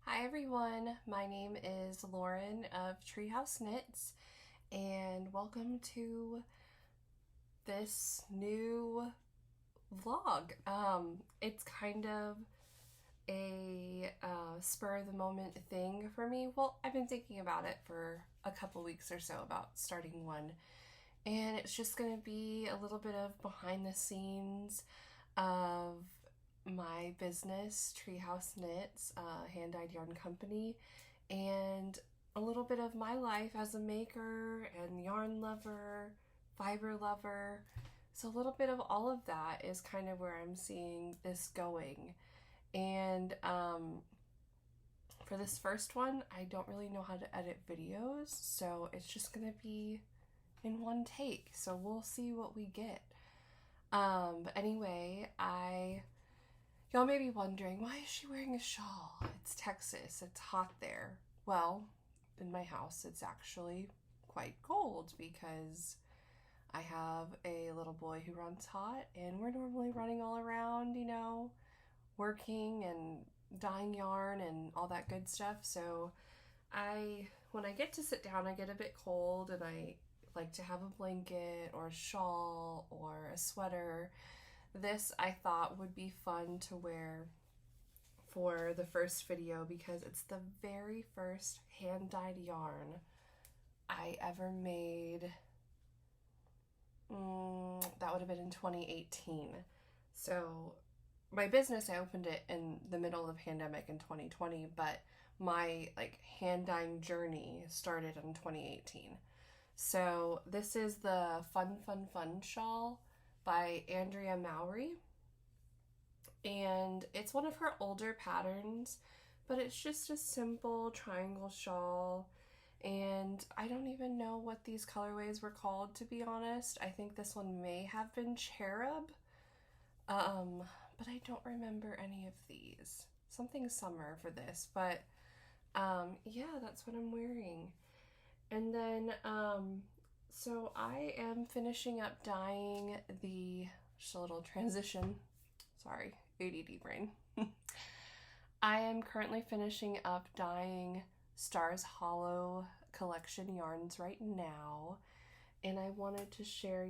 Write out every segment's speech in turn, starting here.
Hi everyone, my name is Lauren of Treehouse Knits, and welcome to this new vlog. It's kind of a spur of the moment thing for me. Well, I've been thinking about it for a couple weeks or so about starting one, and it's just going to be a little bit of behind the scenes of my business, Treehouse Knits, hand-dyed yarn company, and a little bit of my life as a maker and yarn lover, fiber lover. So a little bit of all of that is kind of where I'm seeing this going. And for this first one, I don't really know how to edit videos, so it's just gonna be in one take. So we'll see what we get. But anyway, y'all may be wondering, why is she wearing a shawl? It's Texas, it's hot there. Well, in my house, it's actually quite cold because I have a little boy who runs hot, and we're normally running all around, working and dyeing yarn and all that good stuff. So when I get to sit down, I get a bit cold, and I like to have a blanket or a shawl or a sweater. This I thought would be fun to wear for the first video because it's the very first hand-dyed yarn I ever made. That would have been in 2018. So my business, I opened it in the middle of the pandemic in 2020, but my hand dyeing journey started in 2018. So this is the Fun Fun Fun shawl by Andrea Mowry, and it's one of her older patterns, but it's just a simple triangle shawl, and I don't even know what these colorways were called, to be honest. I think this one may have been Cherub, but I don't remember any of these. Something summer for this, but yeah, that's what I'm wearing. And then so I am finishing up dyeing just a little transition, sorry, ADD brain. I am currently finishing up dyeing Stars Hollow collection yarns right now, and I wanted to share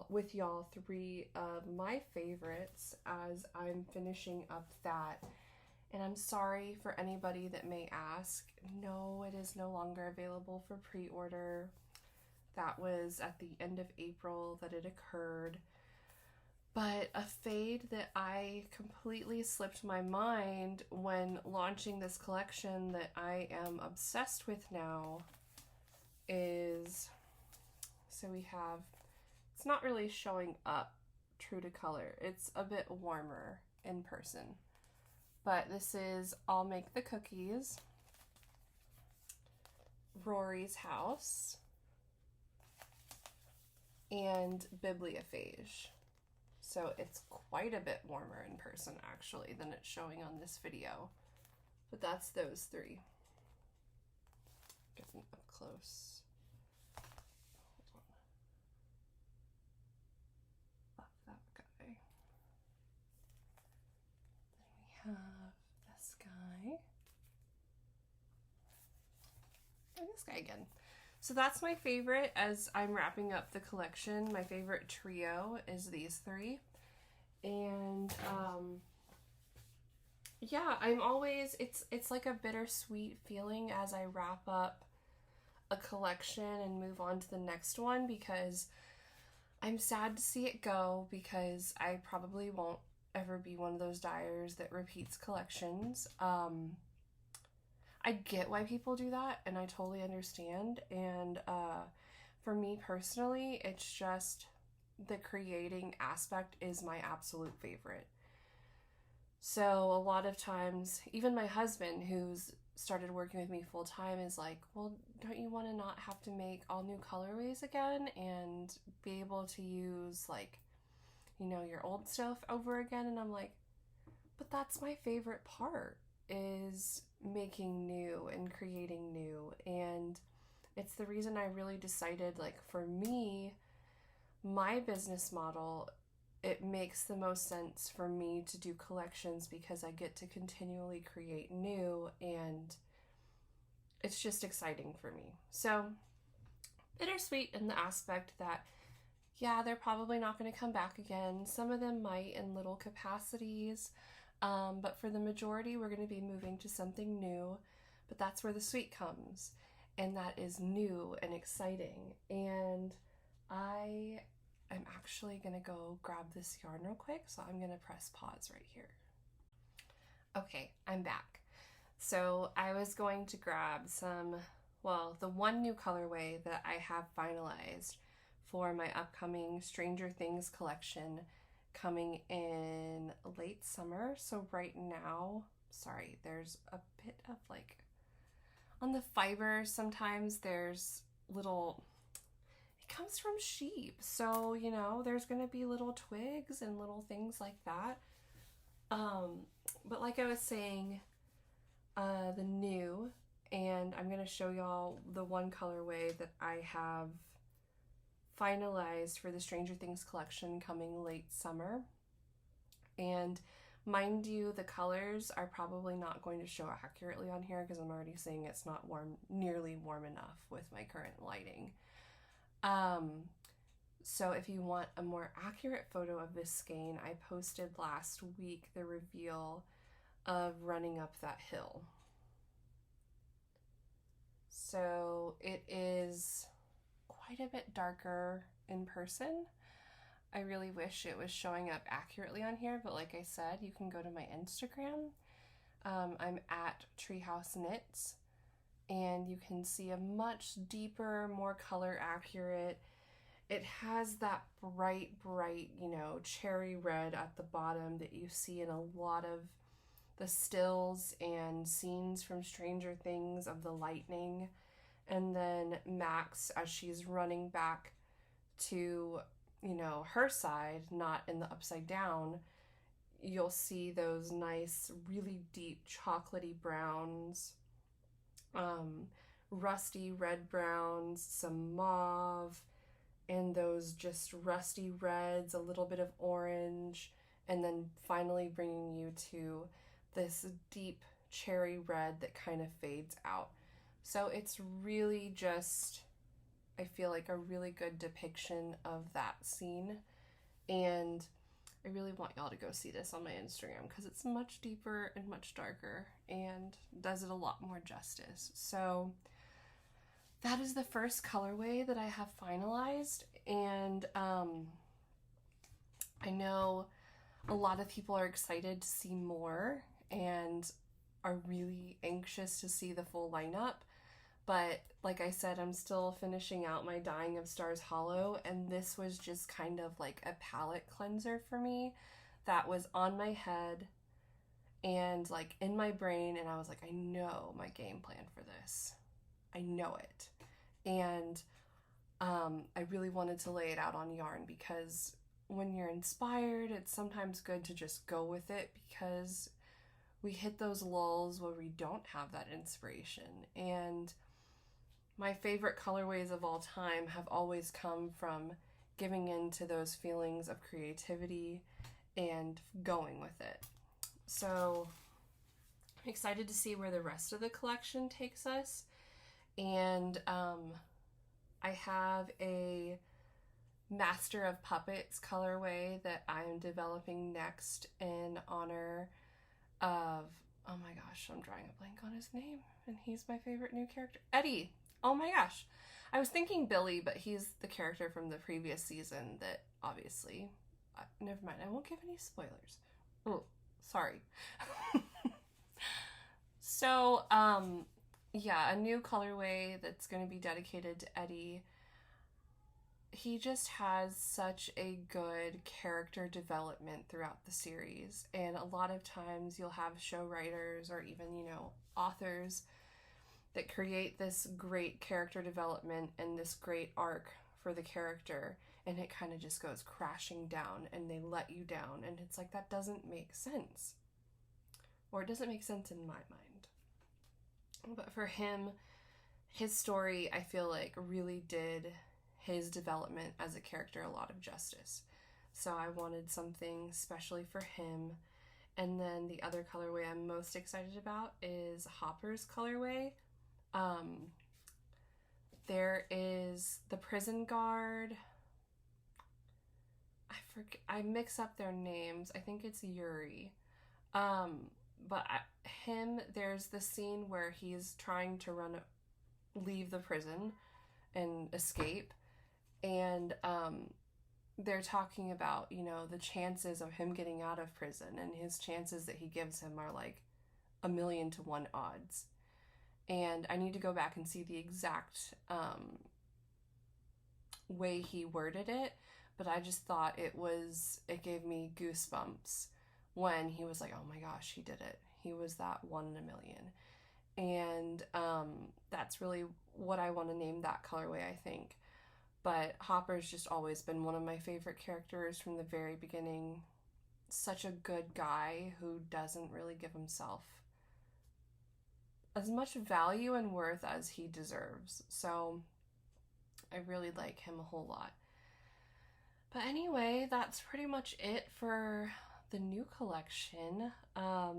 with y'all three of my favorites as I'm finishing up that. And I'm sorry for anybody that may ask, no, it is no longer available for pre-order. That was at the end of April that it occurred. But a fade that I completely slipped my mind when launching this collection that I am obsessed with now is, so we have, it's not really showing up true to color. It's a bit warmer in person. But this is I'll Make the Cookies, Rory's House, and Bibliophage. So it's quite a bit warmer in person actually than it's showing on this video. But that's those three. Getting up close. Hold on. Love that guy. Then we have this guy. And this guy again. So that's my favorite as I'm wrapping up the collection. My favorite trio is these three. And yeah, I'm always, it's like a bittersweet feeling as I wrap up a collection and move on to the next one, because I'm sad to see it go, because I probably won't ever be one of those dyers that repeats collections. I get why people do that, and I totally understand. And for me personally, it's just the creating aspect is my absolute favorite. So a lot of times, even my husband, who's started working with me full time, is like, well, don't you want to not have to make all new colorways again and be able to use your old stuff over again? And I'm like, but that's my favorite part, is making new and creating new. And it's the reason I really decided, for me, my business model it makes the most sense for me to do collections because I get to continually create new, and it's just exciting for me. So bittersweet in the aspect that, yeah, they're probably not going to come back again. Some of them might in little capacities, but for the majority, we're going to be moving to something new. But that's where the sweet comes, and that is new and exciting. And I am actually going to go grab this yarn real quick, so I'm going to press pause right here. Okay, I'm back. So I was going to grab some, well, the one new colorway that I have finalized for my upcoming Stranger Things collection coming in late summer. So right now, sorry, there's a bit of like, on the fibers sometimes there's little, it comes from sheep. So, you know, there's gonna be little twigs and little things like that. But like I was saying, the new, and I'm gonna show y'all the one colorway that I have finalized for the Stranger Things collection coming late summer. And mind you, the colors are probably not going to show accurately on here because I'm already saying it's not nearly warm enough with my current lighting. So if you want a more accurate photo of this skein, I posted last week the reveal of running up that hill. So it is quite a bit darker in person. I really wish it was showing up accurately on here, but like I said, you can go to my Instagram. I'm at Treehouse Knits, and you can see a much deeper, more color accurate. It has that bright, you know, cherry red at the bottom that you see in a lot of the stills and scenes from Stranger Things of the lightning. And then Max, as she's running back to, you know, her side, not in the upside down, you'll see those nice, really deep chocolatey browns, rusty red browns, some mauve, and those just rusty reds, a little bit of orange, and then finally bringing you to this deep cherry red that kind of fades out. So it's really just, I feel like, a really good depiction of that scene, and I really want y'all to go see this on my Instagram because it's much deeper and much darker and does it a lot more justice. So that is the first colorway that I have finalized, and I know a lot of people are excited to see more and are really anxious to see the full lineup. But like I said, I'm still finishing out my Dying of Stars Hollow, and this was just kind of like a palette cleanser for me that was on my head and like in my brain, and I was like, I know my game plan for this. I know it. And I really wanted to lay it out on yarn because when you're inspired, it's sometimes good to just go with it because we hit those lulls where we don't have that inspiration. And my favorite colorways of all time have always come from giving in to those feelings of creativity and going with it. So I'm excited to see where the rest of the collection takes us. And I have a Master of Puppets colorway that I'm developing next in honor of, oh my gosh, I'm drawing a blank on his name, and he's my favorite new character, Eddie. Oh my gosh. I was thinking Billy, but he's the character from the previous season that obviously, never mind, I won't give any spoilers. Oh, sorry. So, yeah, a new colorway that's going to be dedicated to Eddie. He just has such a good character development throughout the series, and a lot of times you'll have show writers or even, you know, authors that create this great character development and this great arc for the character, and it kind of just goes crashing down and they let you down, and it's like, that doesn't make sense, or it doesn't make sense in my mind. But for him, his story, I feel like, really did his development as a character a lot of justice. So I wanted something specially for him. And then the other colorway I'm most excited about is Hopper's colorway. There is the Prison Guard. I mix up their names. I think it's Yuri. But there's the scene where he's trying to leave the prison and escape. And they're talking about, the chances of him getting out of prison, and his chances that he gives him are like 1,000,000 to 1 odds. And I need to go back and see the exact way he worded it, but I just thought it gave me goosebumps when he was like, oh my gosh, he did it. He was that 1 in 1,000,000. And that's really what I want to name that colorway, I think. But Hopper's just always been one of my favorite characters from the very beginning. Such a good guy who doesn't really give himself as much value and worth as he deserves. So I really like him a whole lot. But anyway, that's pretty much it for the new collection. I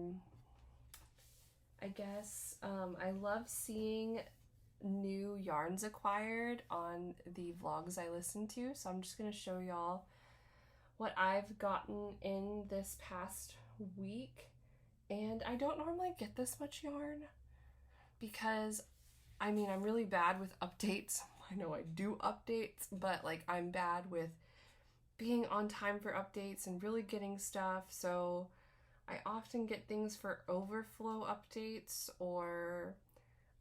guess I love seeing new yarns acquired on the vlogs I listen to, so I'm just going to show y'all what I've gotten in this past week. And I don't normally get this much yarn because, I'm really bad with updates. I know I do updates, but like I'm bad with being on time for updates and really getting stuff, so I often get things for overflow updates, or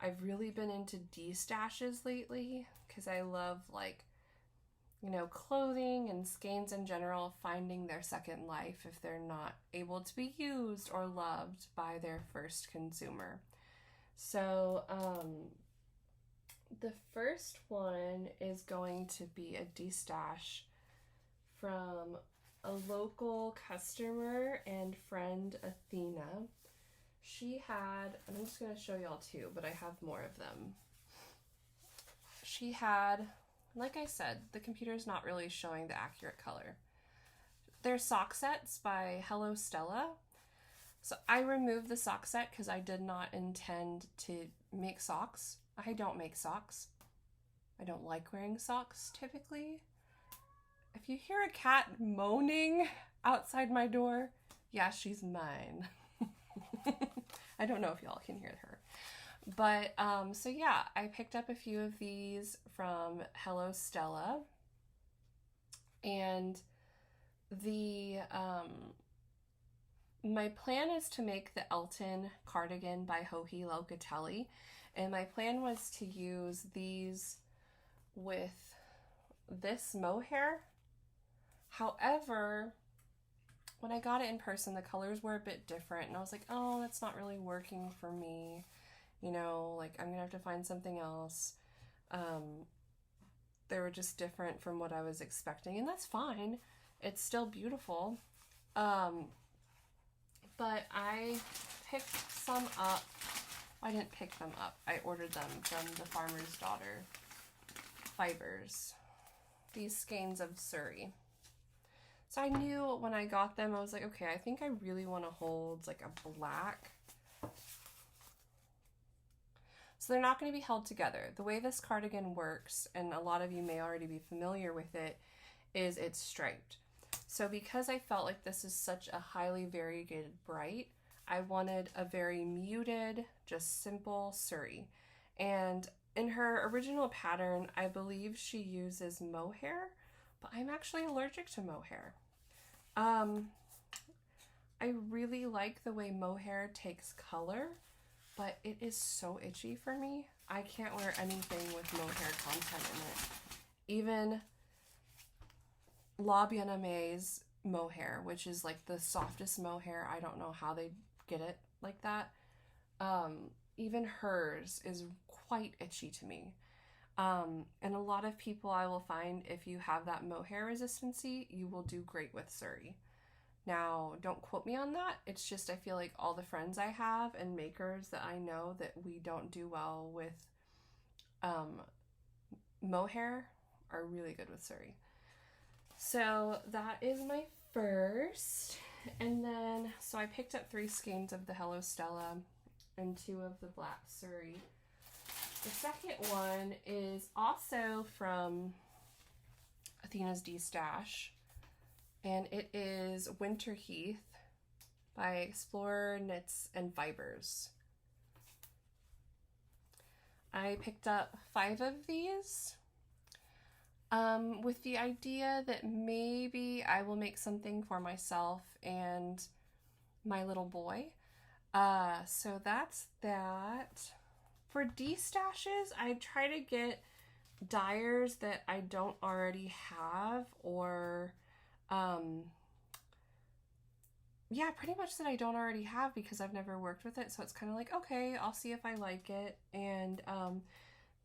I've really been into destashes lately because I love clothing and skeins in general finding their second life if they're not able to be used or loved by their first consumer. So the first one is going to be a destash from a local customer and friend, Athena. She had, I'm just going to show y'all two, but I have more of them. She had, like I said, the computer's not really showing the accurate color. They're sock sets by Hello Stella. So I removed the sock set because I did not intend to make socks. I don't make socks. I don't like wearing socks typically. If you hear a cat moaning outside my door, yeah, she's mine. I don't know if y'all can hear her. But, so yeah, I picked up a few of these from Hello Stella. And my plan is to make the Elton cardigan by Joji Locatelli. And my plan was to use these with this mohair. However, when I got it in person, the colors were a bit different, and I was like, oh, that's not really working for me. I'm gonna have to find something else. They were just different from what I was expecting, and that's fine. It's still beautiful. But I picked some up. I didn't pick them up. I ordered them from the Farmer's Daughter Fibers. These skeins of Surrey. So I knew when I got them, I was like, okay, I think I really want to hold like a black. So they're not going to be held together. The way this cardigan works, and a lot of you may already be familiar with it, is it's striped. So because I felt like this is such a highly variegated bright, I wanted a very muted, just simple Surrey. And in her original pattern, I believe she uses mohair, but I'm actually allergic to mohair. I really like the way mohair takes color, but it is so itchy for me. I can't wear anything with mohair content in it. Even La Bien-Aimé's mohair, which is like the softest mohair. I don't know how they get it like that. Even hers is quite itchy to me. And a lot of people I will find, if you have that mohair resistancy, you will do great with Surrey. Now, don't quote me on that. It's just I feel like all the friends I have and makers that I know that we don't do well with mohair are really good with Surrey. So that is my first. And then, so I picked up 3 skeins of the Hello Stella and 2 of the Black Surrey. The second one is also from Athena's D-Stash, and it is Winter Heath by Explorer Knits and Fibers. I picked up 5 of these with the idea that maybe I will make something for myself and my little boy. So that's that. For D-Stashes, I try to get dyers that I don't already have, or yeah, pretty much that I don't already have because I've never worked with it. So it's kind of like, okay, I'll see if I like it. And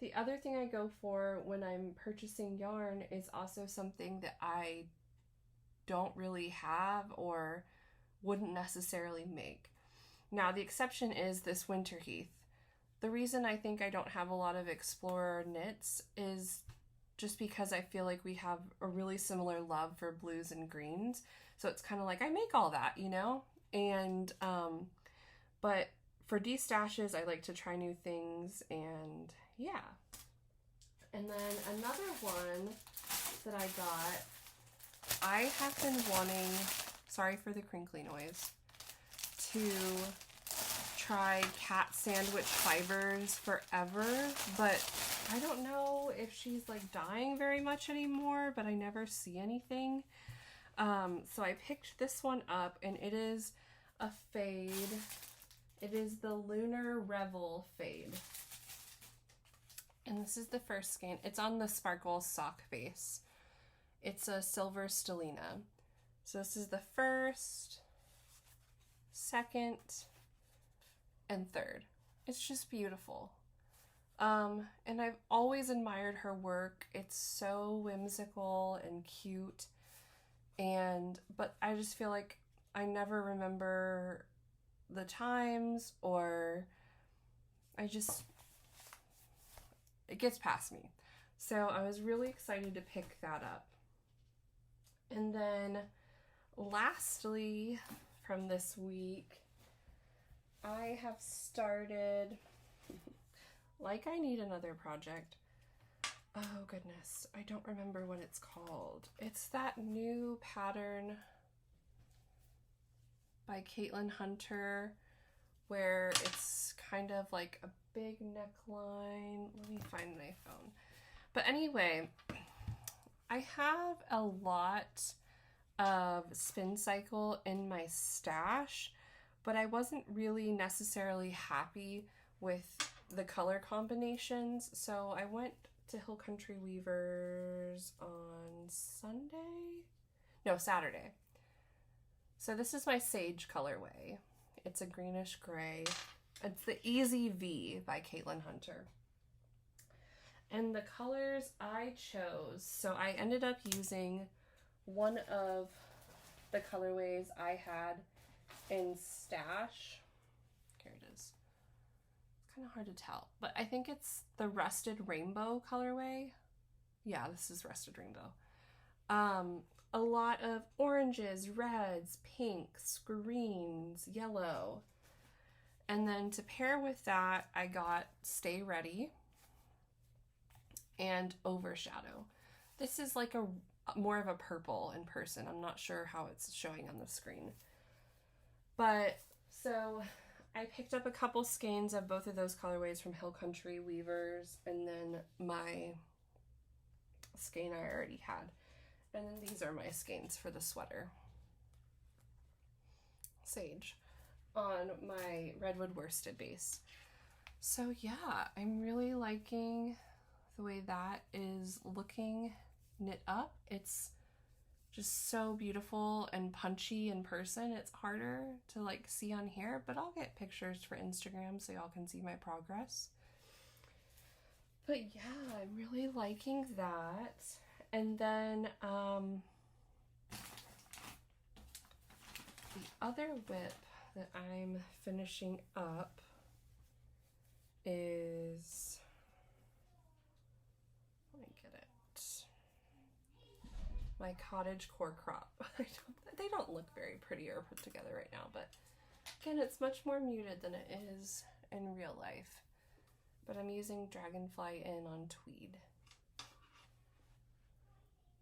the other thing I go for when I'm purchasing yarn is also something that I don't really have or wouldn't necessarily make. Now, the exception is this Winter Heath. The reason I think I don't have a lot of Explorer knits is just because I feel like we have a really similar love for blues and greens. So it's kind of like I make all that, you know? And, but for D-Stashes, I like to try new things, and yeah. And then another one that I got, I have been wanting, sorry for the crinkly noise, to try cat sandwich fibers forever, but I don't know if she's like dying very much anymore, but I never see anything. So I picked this one up, and it is a fade. It is the Lunar Revel fade. And this is the first skein. It's on the Sparkle sock base. It's a silver stellina. So this is the first, second, and third. It's just beautiful. And I've always admired her work. It's so whimsical and cute. But I just feel like I never remember the times, or it gets past me. So I was really excited to pick that up. And then lastly, from this week, I have started, like I need another project. Oh goodness, I don't remember what it's called. It's that new pattern by Caitlin Hunter where it's kind of like a big neckline. Let me find my phone. But anyway, I have a lot of Spin Cycle in my stash, but I wasn't really necessarily happy with the color combinations, so I went to Hill Country Weavers on Saturday. So this is my Sage colorway. It's a greenish gray. It's the Easy V by Caitlin Hunter. And the colors I chose, so I ended up using one of the colorways I had in stash. Here it is. It's kind of hard to tell, but I think it's the Rusted Rainbow colorway. Yeah, this is Rusted Rainbow. A lot of oranges, reds, pinks, greens, yellow. And then to pair with that, I got Stay Ready and Overshadow. This is like more of a purple in person. I'm not sure how it's showing on the screen. But so I picked up a couple skeins of both of those colorways from Hill Country Weavers, and then my skein I already had. And then these are my skeins for the sweater. Sage on my redwood worsted base. So yeah, I'm really liking the way that is looking knit up. It's just so beautiful and punchy in person. It's harder to like see on here, but I'll get pictures for Instagram so y'all can see my progress. But yeah, I'm really liking that. And then the other whip that I'm finishing up is, let me get it. my cottage core crop. They don't look very pretty or put together right now, but again, it's much more muted than it is in real life. But I'm using Dragonfly In on Tweed.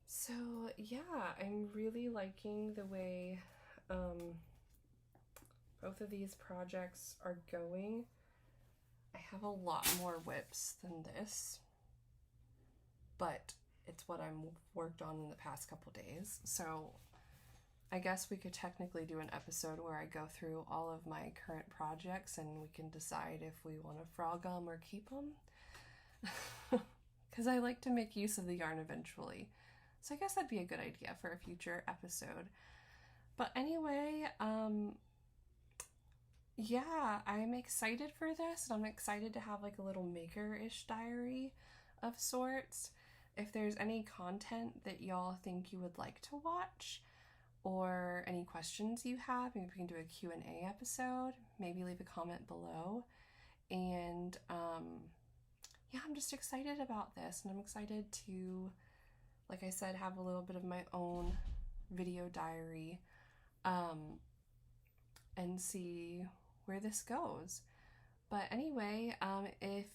So yeah, I'm really liking the way both of these projects are going. I have a lot more whips than this, but it's what I'm worked on in the past couple days. So I guess we could technically do an episode where I go through all of my current projects and we can decide if we want to frog them or keep them. Because I like to make use of the yarn eventually. So I guess that'd be a good idea for a future episode. But anyway, yeah, I'm excited for this, and I'm excited to have like a little maker-ish diary of sorts. If there's any content that y'all think you would like to watch, or any questions you have, maybe we can do a Q&A episode, maybe leave a comment below. And yeah, I'm just excited about this, and I'm excited to, like I said, have a little bit of my own video diary and see where this goes. But anyway, if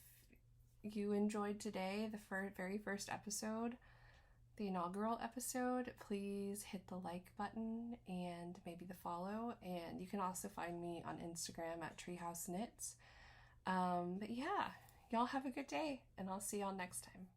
you enjoyed today, the very first episode, the inaugural episode, please hit the like button and maybe the follow. And you can also find me on Instagram at Treehouse Knits. But yeah, y'all have a good day, and I'll see y'all next time.